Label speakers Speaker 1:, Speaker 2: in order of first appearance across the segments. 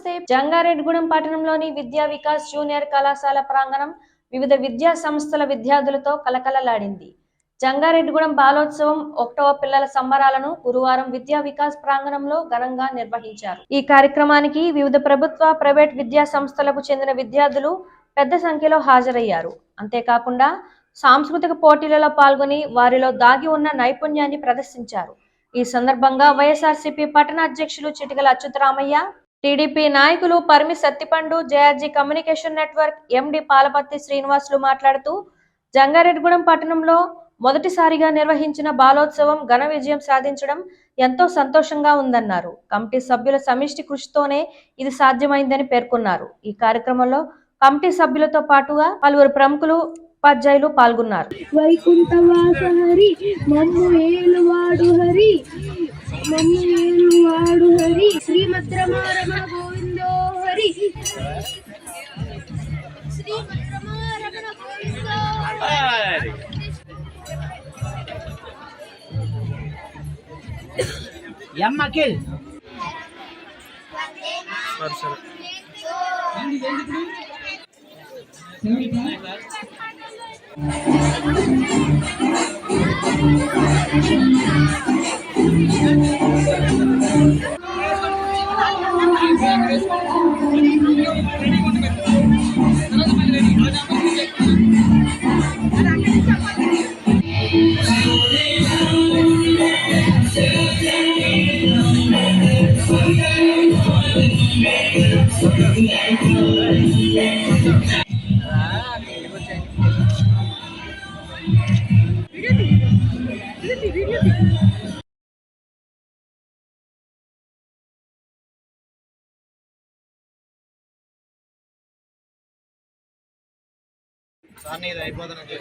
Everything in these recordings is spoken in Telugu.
Speaker 1: నమస్తే. జంగారెడ్డిగూడెం పట్టణంలోని విద్యా వికాస్ జూనియర్ కళాశాల ప్రాంగణం వివిధ విద్యా సంస్థల విద్యార్థులతో కలకలలాడింది. జంగారెడ్డిగూడెం బాలోత్సవం 1వ పిల్లల సంబరాలను గురువారం విద్యా వికాస్ ప్రాంగణంలో ఘనంగా నిర్వహించారు. ఈ కార్యక్రమానికి వివిధ ప్రభుత్వ, ప్రైవేట్ విద్యా సంస్థలకు చెందిన విద్యార్థులు పెద్ద సంఖ్యలో హాజరయ్యారు. అంతేకాకుండా సాంస్కృతిక పోటీలలో పాల్గొని వారిలో దాగి ఉన్న నైపుణ్యాన్ని ప్రదర్శించారు. ఈ సందర్భంగా వైఎస్ఆర్సీపీ పట్టణ అధ్యక్షులు చిటికల అచ్యుతరామయ్య, టీడీపీ నాయకులు Parimi Sattipandu, JRG communication network ఎండి పాలపర్తి శ్రీనివాసులు మాట్లాడుతూ జంగారెడ్డిగూడెం పట్టణంలో మొదటిసారిగా నిర్వహించిన బాలోత్సవం ఘన విజయం సాధించడం ఎంతో సంతోషంగా ఉందన్నారు. కమిటీ సభ్యుల సమిష్టి కృషితోనే ఇది సాధ్యమైందని పేర్కొన్నారు. ఈ కార్యక్రమంలో కమిటీ సభ్యులతో పాటుగా పలువురు ప్రముఖులు, ఉపాధ్యాయులు పాల్గొన్నారు.
Speaker 2: వైకుంఠవాస హరి మమ్ము ఏలువాడు హరి మమ్ము ఏలువాడు హరి శ్రీమద్ రమారమ గోవిందో హరి శ్రీమద్ రమారమ గోవిందో హరి.
Speaker 3: యమ్మకి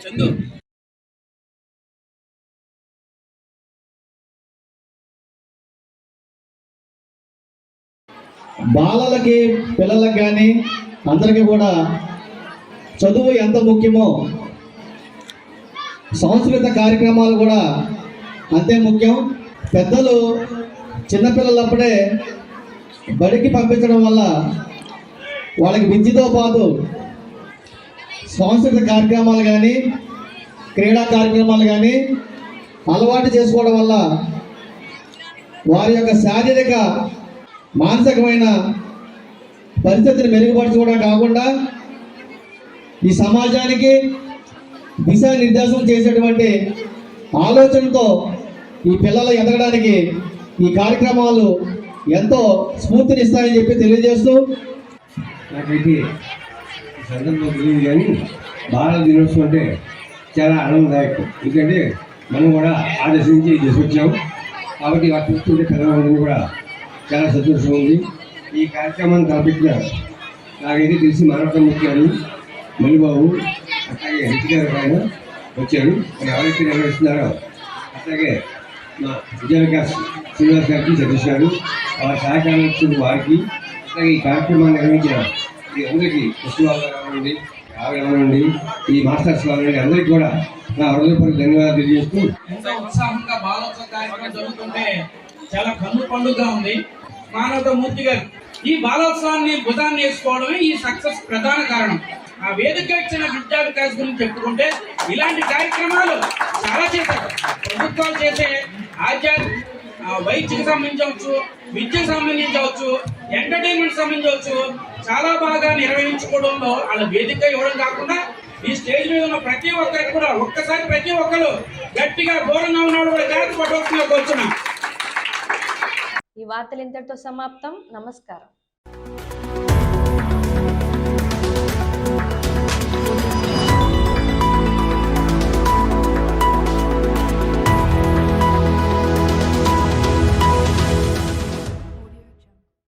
Speaker 3: చందు
Speaker 4: బాలలకి, పిల్లలకి కానీ అందరికీ కూడా చదువు ఎంత ముఖ్యమో సాంస్కృతిక కార్యక్రమాలు కూడా అంతే ముఖ్యం. పెద్దలు చిన్నపిల్లలప్పుడే బడికి పంపించడం వల్ల వాళ్ళకి విద్యతో పాటు సాంస్కృతిక కార్యక్రమాలు కానీ, క్రీడా కార్యక్రమాలు కానీ అలవాటు చేసుకోవడం వల్ల వారి యొక్క శారీరక, మానసికమైన పరిస్థితిని మెరుగుపరచుకోవడం కాకుండా ఈ సమాజానికి దిశానిర్దేశం చేసేటువంటి ఆలోచనతో ఈ పిల్లలు ఎదగడానికి ఈ కార్యక్రమాలు ఎంతో స్ఫూర్తినిస్తాయని చెప్పి తెలియజేస్తూ,
Speaker 5: నాకైతే సందర్భం తెలియదు కానీ బాలల దినోత్సవం అంటే చాలా ఆనందదాయకం. ఎందుకంటే మనం కూడా ఆ దశ నుంచి ఈ దశ వచ్చాం కాబట్టి వాటి చూస్తుంటే పిల్లలందరినీ కూడా చాలా సంతోషం ఉంది. ఈ కార్యక్రమాన్ని తలపెట్టిన నాకైతే తెలిసి మానవతమూర్తి గారు, మణిబాబు, అట్లాగే హెచ్ గారు ఆయన వచ్చారు. మరి ఎవరైతే నిర్వహిస్తున్నారో అట్లాగే మా విద్యా వికాస్ శ్రీనివాస్ గారికి, సతీష్ గారు, వారి సహకారం ఇచ్చిన వారికి, అట్లాగే ఈ కార్యక్రమాన్ని నిర్వహించిన ఈ అందరికీ పుష్పవాళ్ళ కావాలండి, కావాలండి, ఈ మాస్టర్స్ కావాలండి, అందరికీ కూడా నా హృదయపూర్వక ధన్యవాదాలు తెలియజేస్తూ
Speaker 3: ఎంతో ఉత్సాహంగా బాలోత్సవ కార్యక్రమం జరుగుతుంటే చాలా కన్ను పండుగగా ఉంది. మానవతమూర్తి గారు ఈ బాలోత్సవాన్ని భుజాన్ని వేసుకోవడమే ఈ సక్సెస్ ప్రధాన కారణం. ఆ వేదిక ఇచ్చిన విద్యా వికాస్ గురించి చెప్పుకుంటే ఇలాంటి కార్యక్రమాలు చాలా చేశారు. ప్రభుత్వాలు చేసే వైద్యకి సంబంధించవచ్చు, విద్యకు సంబంధించవచ్చు, ఎంటర్టైన్మెంట్ సంబంధించవచ్చు, చాలా బాగా నిర్వహించుకోవడంలో వాళ్ళ వేదిక ఇవ్వడం కాకుండా ఈ స్టేజ్ మీద ఉన్న ప్రతి ఒక్కరికి కూడా ఒక్కసారి ప్రతి ఒక్కరు గట్టిగా దూరంగా ఉన్నాడు కూడా జాగ్రత్త పడవలసిందిగా కోరుతున్నాం.
Speaker 1: ఈ వార్తలు ఇంతటితో సమాప్తం. నమస్కారం.